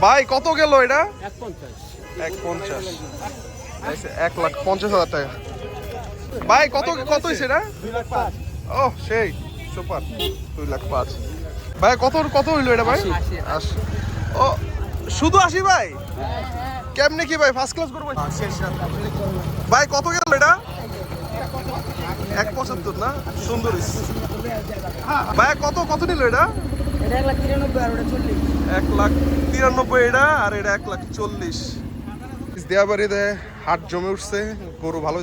ভাই কত গেল এটা? 150 1,50,000 টাকা। ভাই কত কত হয়েছে এটা? 2,05,000। ও সেই সুপার, 2,05,000। ভাই কত কত হইলো এটা ভাই? 80। ও শুধু 80 ভাই? কেমনে কি ভাই ফার্স্ট ক্লাস করবো? ভাই কত গেল এটা? 1,75 না? সুন্দর ভাই। কত কত নিল এটা? 1,93,000 এটা, আর এটা 1,40,000। দিয়াবাড়িতে হাট জমে উঠছে, গরু ভালো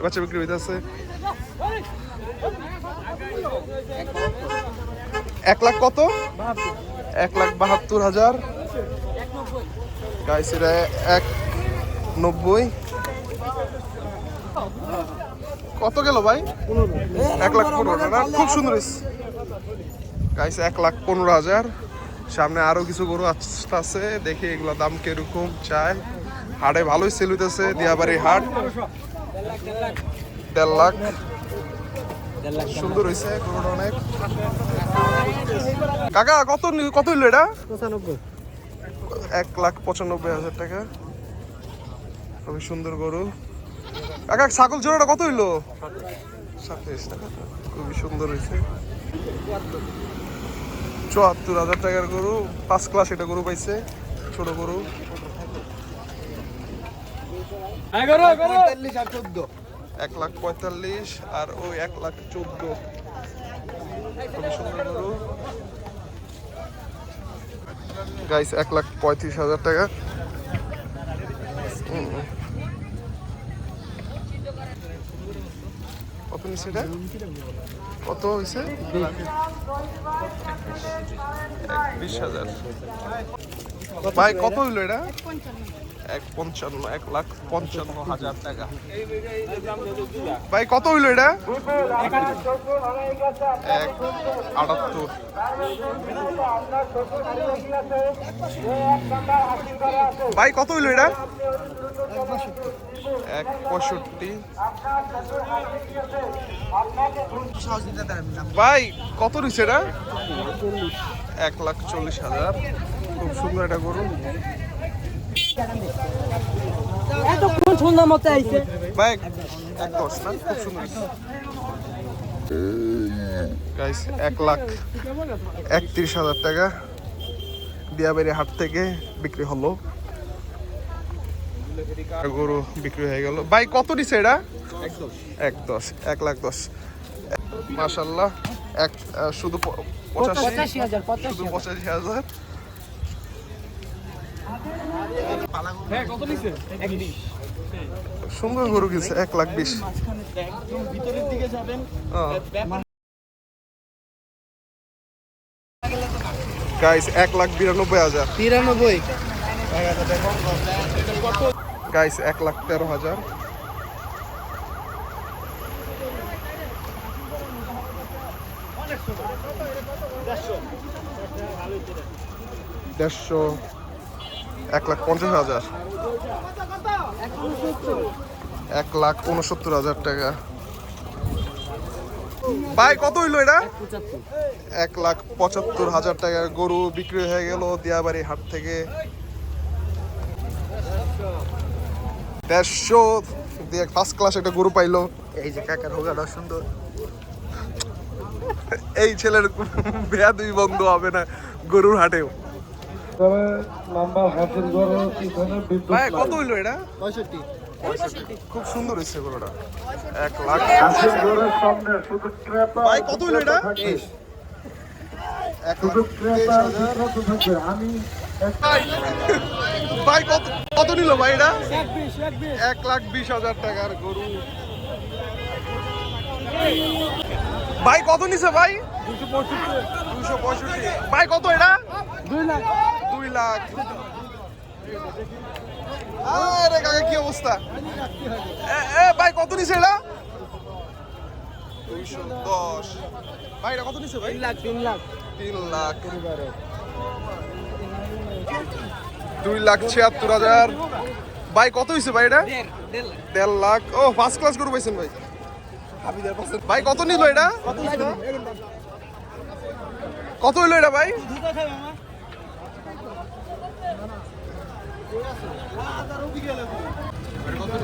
বেচা বিক্রি হইতেছে। 1 লাখ কত? 1,72,000 গাইস। এটা 1,90,000। কত গেল ভাই? 1,15,000 না? খুব সুন্দর গাইস। 1,15,000। সামনে আরো কিছু গরু আসতেছে, দেখি এগুলো দাম কিরকম চায়। হাটে ভালোই সেল হইতেছে দিয়াবাড়ি হাট। 1.5 লাখ। সুন্দর হয়েছে গরুটা অনেক। কাকা কত কত হইলো এটা? 1,95,000 টাকা। খুবই সুন্দর গরু। কাকা ছাগল জোড়াটা কত হইলো? 27 টাকা। খুবই সুন্দর হয়েছে। 74,000 টাকার গরু, ফার্স্ট ক্লাস এটা গরু পাইছে, ছোট গরু। 1,45,000 আর ওই 1,14,000। খুবই সুন্দর গরু গাইস। 1,35,000 টাকা। কত নিচ্ছে এটা? কত হয়েছে? 20,000। ভাই কত হইলো এটা? 1,55,000 1,55,000 টাকা। ভাই কত হইলো এটা? 1,78,000। ভাই কত হইলো এটা? 1,65,000। ভাই কত নিচ্ছে এটা? 1,40,000। খুব সুন্দর একটা গরু। ভাই 1,10 না? খুব সুন্দর গাইস। 1,31,000 টাকা দিয়াবাড়ি হাট থেকে বিক্রি হলো। গরু বিক্রি হয়ে গেল। ভাই কত দিছে এটা? 1,10 1,10,000। মাশাআল্লাহ। শুধু 85,000। সুন্দর গরু গেছে 1,20,000। ভিতরের দিকে যাবেন। গাইস 1,92,000। 93। গাইস 1,13,000। দেড়শো। 1,50,000। 1,69,000 টাকা। ভাই কত হইলো এটা? 1,75,000 টাকা গরু বিক্রি হয়ে গেল দিয়াবাড়ি হাট থেকে। 150 দিয়ে ফার্স্ট ক্লাস একটা গরু পাইলো। এই যে কাকার হোগাটা সুন্দর। এই ছেলের বেয়াদবি বন্ধ হবে না গরুর হাটেও। ভাই কত হইলো এটা? 65। খুব সুন্দর হয়েছে গরুটা। 1 লাখ। ভাই কত হইলো এটা? 1,23,000। ভাই কত কত নিল ভাই এটা? 1,20,000 টাকার গরু। ভাই কত নিছে ভাই? 265। ভাই কত এটা? 2 লাখ। 2 লাখ। আরে কাকা কি অবস্থা? ভাই কত নিছে এটা? 210। ভাই এটা কত নিছে ভাই? 3 লাখ। 3 লাখ। 2,76,000। ভাই কত হয়েছে ভাই এটা? 1.5 লাখ। ও ফার্স্ট ক্লাস গরু পাইছেন ভাই। ভাই কত নিল এটা? কত হইলো এটা ভাই?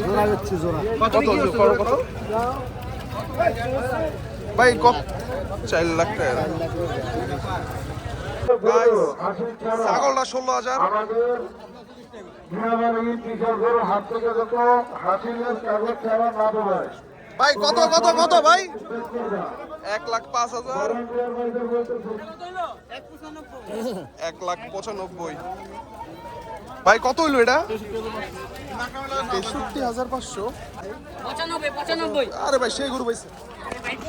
জোড়া হচ্ছে জোড়া। কত করো কত ভাই? কত? 4 লাখ টাকা। Guys, ছাগলটা 16,000। ভাই কত কত কত ভাই? 1,05,000। 1,95,000। ভাই কত হইলো এটা? 63,500। 95 আরে ভাই সেই গরু পাইছে।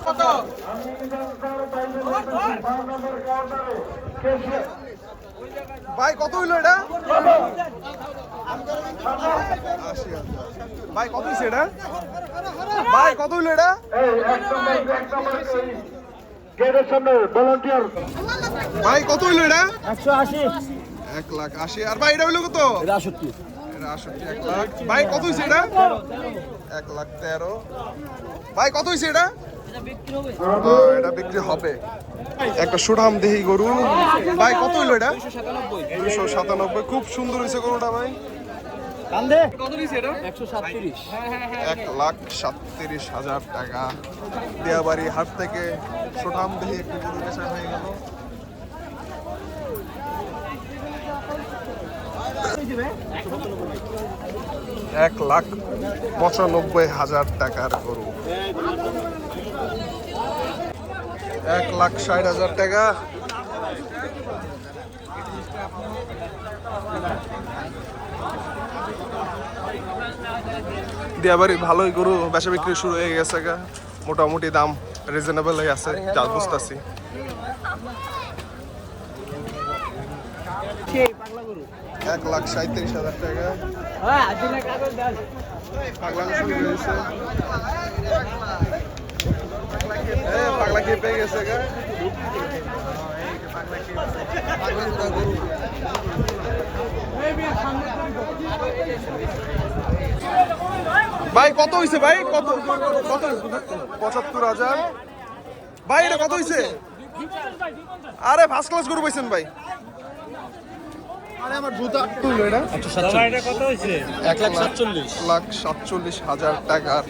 কত ভাই? কত হইলো এটা? 80,000। ভাই কত হইছে এটা? ভাই কত হইলো এটা? ভাই কত হইলো এটা? 180। 1,80,000। আর ভাই এটা হইলো কত? এটা 68। এটা 68, 1 লাখ। ভাই কত হইছে এটা? 1,13,000। ভাই কত হইছে এটা? এটা বিক্রি হবে। একটা সুঠাম দেহি গরু। ভাই কত হইলো এটা? 297। খুব সুন্দর হয়েছে গরুটা ভাই। কান্দে কত দিছে এটা? 137। 1,37,000 টাকা। দিয়াবাড়ি হাট থেকে সুঠাম দেহি একটি গরু বেচা হয়ে গেল। এক লাখ 95,000 টাকার গরু। 1,60,000 টাকা। দিয়াবাড়ি ভালোই গরু বেচা বিক্রি শুরু হয়ে গেছে গা। মোটামুটি দাম রিজনেবল হয়ে আছে যা বুঝতেছি। 1,37,000 টাকা। পাগলা শুরু হয়েছে। পাগলা খেয়ে পেয়ে গেছে গা। ভাই কত হয়েছে ভাই? কত কত? 75,000। ভাই এটা কত হয়েছে? আরে ফার্স্ট ক্লাস গরু পাইছেন ভাই। আরে আমার জুতা তুলো এটা। এটা কত হইছে? 1,47,000 টাকার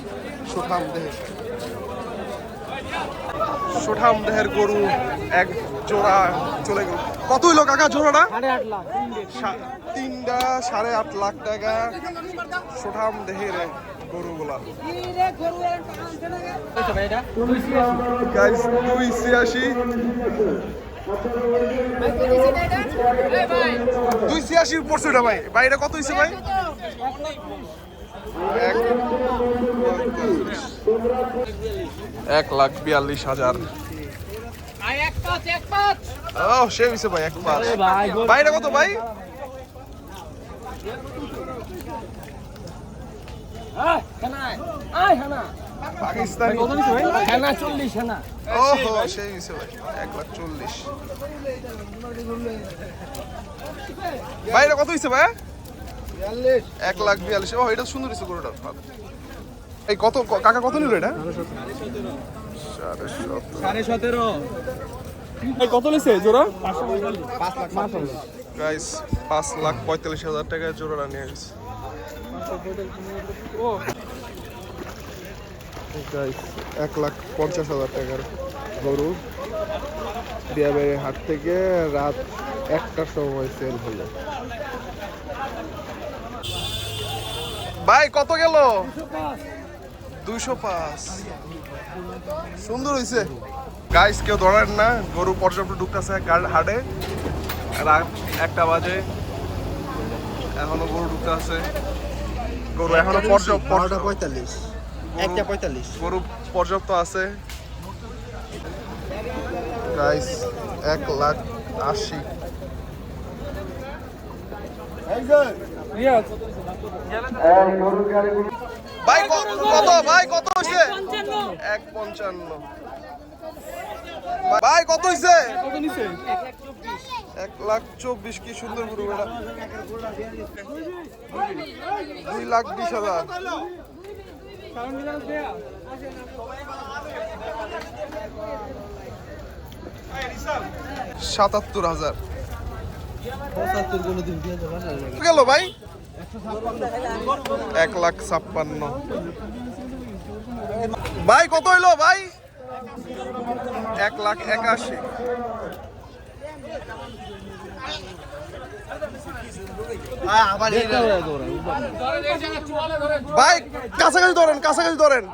সুঠাম দেহ। সুঠাম দেহের গরু এক জোড়া চলে গেল। কত হইলো কাকা জোড়াটা? 8.5 লাখ। তিনটা 8.5 লাখ টাকা। সুঠাম দেহের গরুগুলা। গাইস 286। 286 পড়ছে এটা ভাই। ভাই এটা কত হইছে ভাই? 1,42,000। ও সে হইছে ভাই 1,5। ভাই এটা কত ভাই? পাকিস্তানি। কত দিছে ভাই? 40 ওহো সেই হইছে ভাই 1,40,000। ভাই এটা কত হইছে ভাই? 1,42,000। ও এটা সুন্দর হইছে গরুটা। এই কত কাকা কত নিল এটা? 17.5। এই কত নিছে জোড়া? 5 লাখ। গাইস 5,45,000 টাকায় জোড়াটা নিয়ে গেছে। ও গাইস 1,50,000 টাকার গরু দিয়াবাড়ির হাট থেকে রাত 1টার সময় সেল হলো। ভাই কত গেল? 205। সুন্দর হইছে গাইস। কেউ ধরেন না, গরু পর্যাপ্ত ঢুকতেছে হাটে। রাত 1টা বাজে এখনো গরু ঢুকতে আছে। গরু এখনো পর্যাপ্ত 45। 1.45। গরু পর্যাপ্ত আছে গাইস। 1,80,000। ভাই কত ভাই? কত হইছে? 1,55,000। ভাই কত হইছে? কত নিছে? 1,24,000। কি সুন্দর গরু এটা। 2,20,000। 77,000। গেল ভাই 1,56,000 ভাই কত হইলো ভাই 1,81,000 ভাই কাছাকাছি ধরেন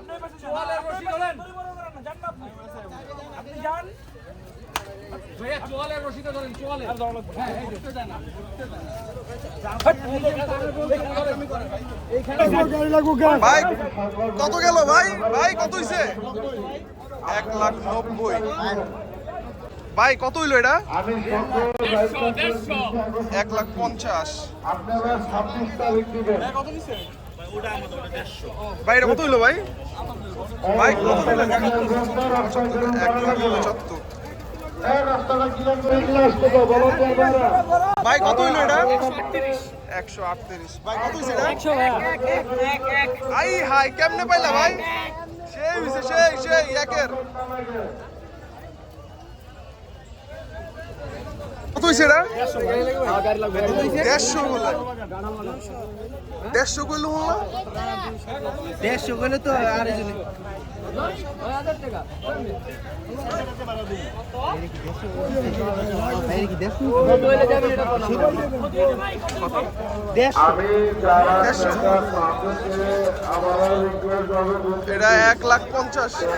ভাই কত গেল ভাই কত হইছে 1,90,000 ভাই কত হইলো এটা 1,50,000 ভাই এটা কত হইলো ভাই কত হইলো 1,75,000 ভাই কত হইলো এটা 138 ভাই কত হইছে এটা হাই কেমনে পাইলা ভাই সেই হইছে সেই একের কত হইছে এটা 150 বলে 150 কইলো হলো 150 গেলে তো আর এই জন্য এটা 1,50,000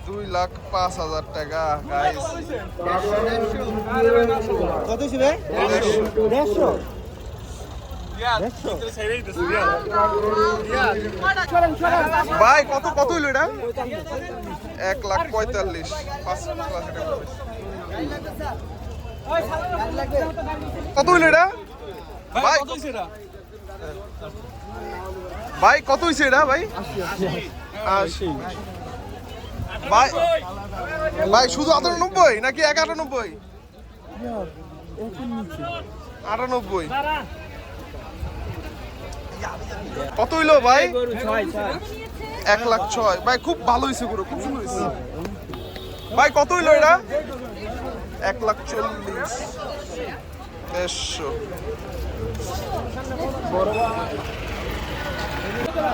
2,05,000 টাকা গাইস কত ছিল 150 ভাই কত হইলো এটা 1,45,000 কত হইলো এটা ভাই কত হইছে এটা ভাই 80 ভাই শুধু 98 নাকি 198 98 কত হইলো ভাই 1,06,000 ভাই খুব ভালো হইছে গুলো খুব সুন্দর হইছে ভাই কত হইলো এটা 1,40,000 150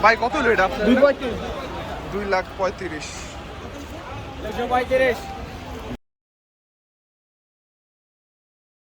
ভাই কত হইলো এটা 2,35,000